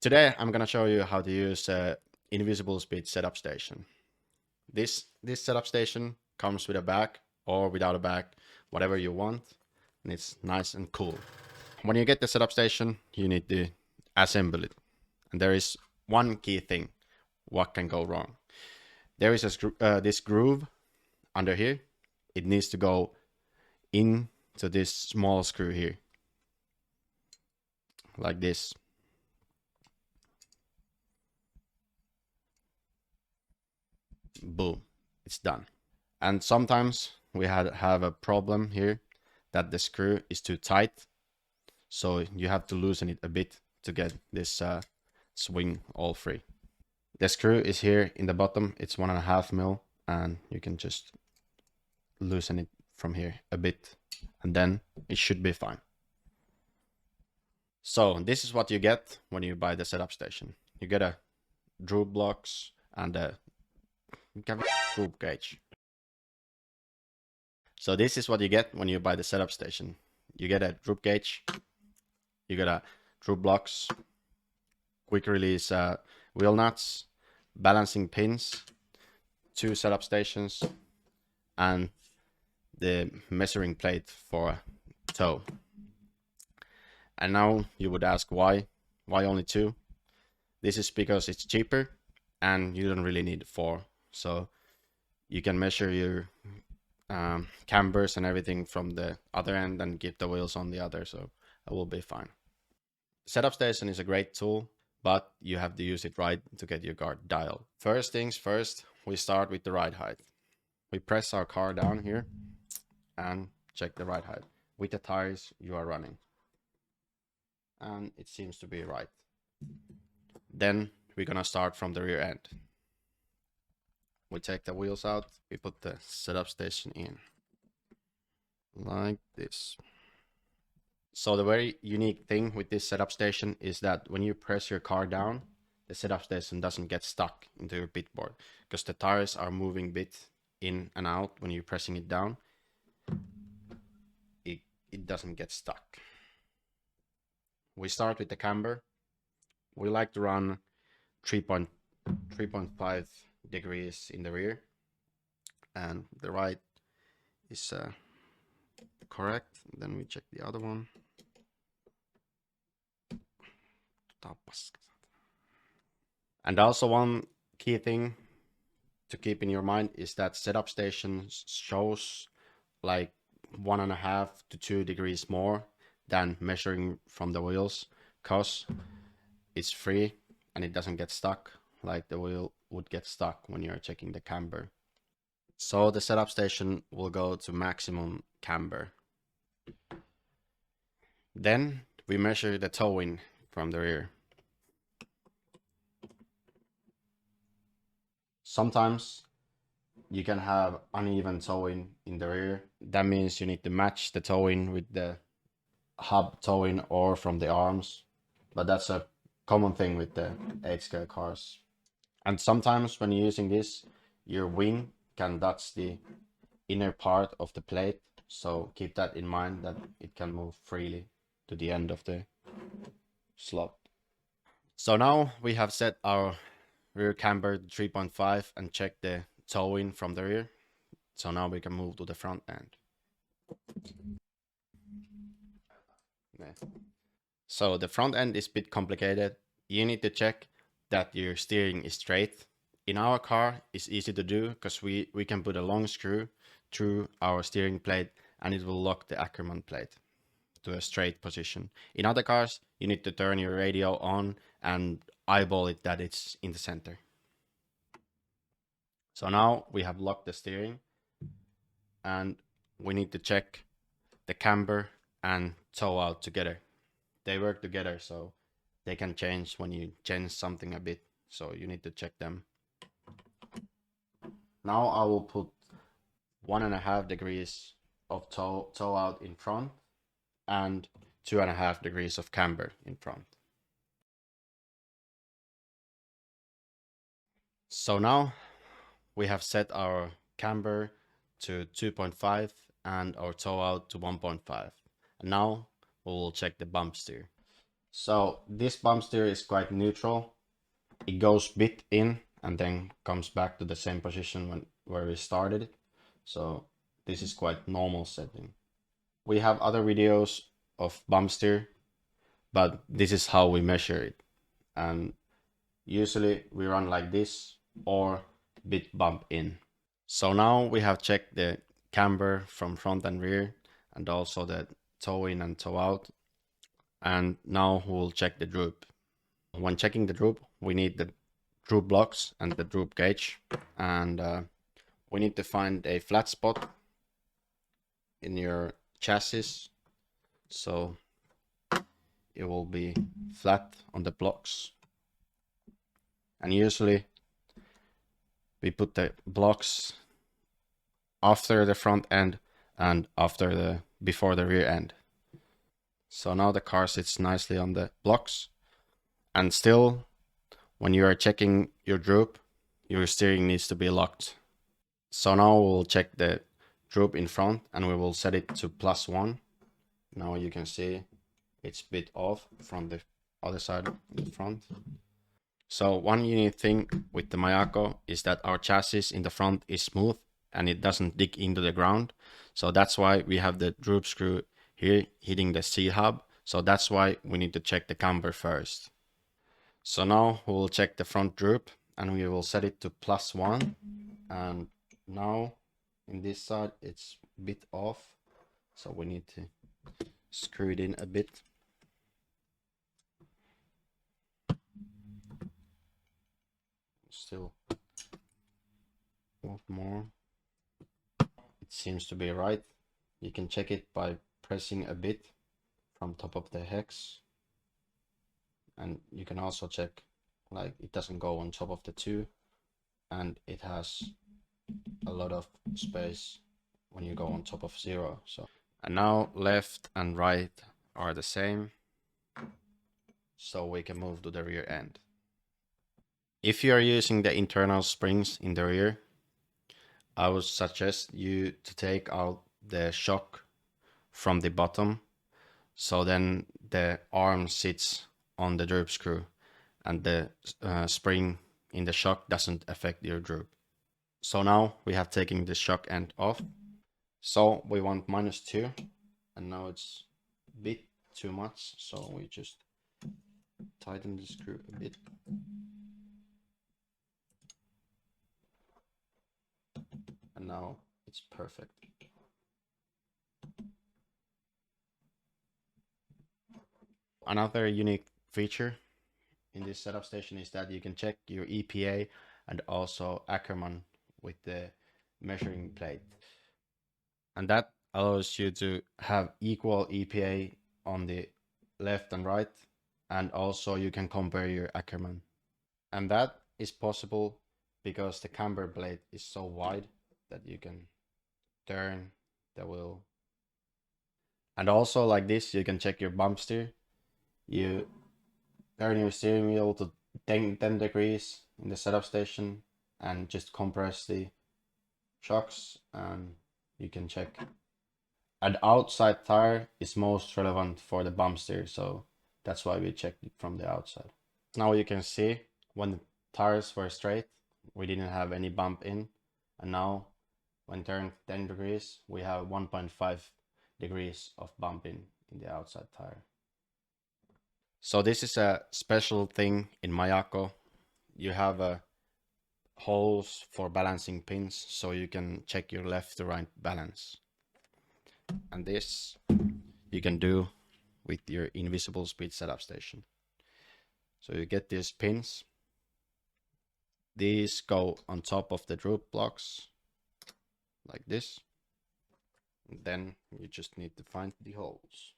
Today I'm gonna show you how to use invisible speed setup station. This setup station comes with a bag or without a bag, whatever you want, and it's nice and cool. When you get the setup station, you need to assemble it, and there is one key thing: what can go wrong. There is this groove under here. It needs to go into this small screw here, like this. Boom, it's done. And sometimes we have a problem here that the screw is too tight, so you have to loosen it a bit to get this swing all free. The screw is here in the bottom. It's 1.5 mil, and you can just loosen it from here a bit, and then it should be fine. So this is what you get when you buy the setup station. You get a Droop blocks and a Droop gauge. So this is what you get when you buy the setup station. You get a Droop gauge, you get a Droop blocks, quick release wheel nuts, balancing pins, 2 setup stations, and the measuring plate for toe. And now you would ask why only 2? This is because it's cheaper and you don't really need 4. So you can measure your cambers and everything from the other end and keep the wheels on the other, so it will be fine. Setup station is a great tool, but you have to use it right to get your car dialed. First things first, we start with the ride height. We press our car down here and check the ride height with the tires you are running. And it seems to be right. Then we're gonna start from the rear end. We take the wheels out, we put the setup station in. Like this. So the very unique thing with this setup station is that when you press your car down, the setup station doesn't get stuck into your pit board because the tires are moving a bit in and out when you're pressing it down. It doesn't get stuck. We start with the camber. We like to run 3.5 degrees in the rear, and the right is correct. Then we check the other one. And also one key thing to keep in your mind is that setup station shows like 1.5 to 2 degrees more than measuring from the wheels, cause it's free and it doesn't get stuck like the wheel would get stuck when you're checking the camber. So the setup station will go to maximum camber. Then we measure the towing from the rear. Sometimes you can have uneven towing in the rear. That means you need to match the towing with the hub towing or from the arms. But that's a common thing with the 8-scale cars. And sometimes when you're using this, your wing can touch the inner part of the plate. So keep that in mind, that it can move freely to the end of the slot. So now we have set our rear camber 3.5 and check the towing from the rear. So now we can move to the front end. So the front end is a bit complicated. You need to check that your steering is straight. In our car, it's easy to do because we can put a long screw through our steering plate and it will lock the Ackerman plate to a straight position. In other cars, you need to turn your radio on and eyeball it that it's in the center. So now we have locked the steering and we need to check the camber and tow out together. They work together, so they can change when you change something a bit. So you need to check them. Now I will put 1.5 degrees of tow out in front and 2.5 degrees of camber in front. So now we have set our camber to 2.5 and our tow out to 1.5. And now we will check the bump steer. So this bump steer is quite neutral. It goes bit in and then comes back to the same position where we started it. So this is quite normal setting. We have other videos of bump steer, but this is how we measure it. And usually we run like this or bit bump in. So now we have checked the camber from front and rear and also the toe in and toe out. And now we'll check the droop. When checking the droop, we need the droop blocks and the droop gauge. And we need to find a flat spot in your chassis. So it will be flat on the blocks. And usually we put the blocks after the front end and before the rear end. So now the car sits nicely on the blocks. And still, when you are checking your droop, your steering needs to be locked. So now we'll check the droop in front and we will set it to +1. Now you can see it's a bit off from the other side in front. So one unique thing with the Mayako is that our chassis in the front is smooth and it doesn't dig into the ground. So that's why we have the droop screw here hitting the C hub. So that's why we need to check the camber first. So now we will check the front droop and we will set it to +1. And now in this side it's a bit off. So we need to screw it in a bit. Still more. It seems to be right. You can check it by pressing a bit from top of the hex. And you can also check like it doesn't go on top of the 2 and it has a lot of space when you go on top of 0. So and now left and right are the same. So we can move to the rear end. If you are using the internal springs in the rear, I would suggest you to take out the shock from the bottom. So then the arm sits on the droop screw and the spring in the shock doesn't affect your droop. So now we have taken the shock end off. So we want -2 and now it's a bit too much. So we just tighten the screw a bit. And now it's perfect. Another unique feature in this setup station is that you can check your EPA and also Ackerman with the measuring plate. And that allows you to have equal EPA on the left and right, and also you can compare your Ackerman. And that is possible because the camber blade is so wide that you can turn the wheel. And also like this, you can check your bump steer. You turn your steering wheel to 10 degrees in the setup station and just compress the shocks and you can check. An outside tire is most relevant for the bump steer, so that's why we checked it from the outside. Now you can see when the tires were straight, we didn't have any bump in, and now when turned 10 degrees, we have 1.5 degrees of bump in the outside tire. So this is a special thing in Mayako. You have holes for balancing pins, so you can check your left to right balance. And this you can do with your invisible speed setup station. So you get these pins. These go on top of the droop blocks like this. And then you just need to find the holes.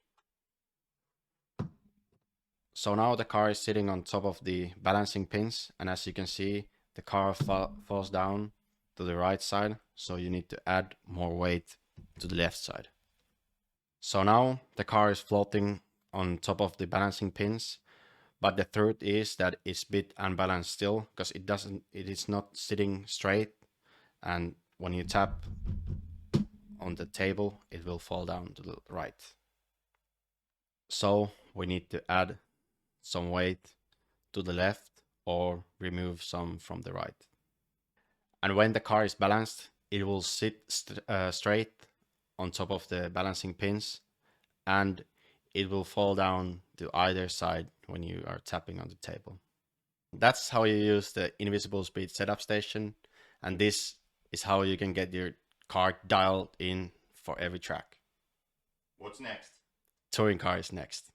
So now the car is sitting on top of the balancing pins, and as you can see, the car falls down to the right side, so you need to add more weight to the left side. So now the car is floating on top of the balancing pins, but the truth is that it's a bit unbalanced still because it is not sitting straight, and when you tap on the table, it will fall down to the right. So we need to add some weight to the left or remove some from the right. And when the car is balanced, it will sit straight on top of the balancing pins, and it will fall down to either side when you are tapping on the table. That's how you use the invisible speed setup station, and this is how you can get your car dialed in for every track. What's next? Touring car is next.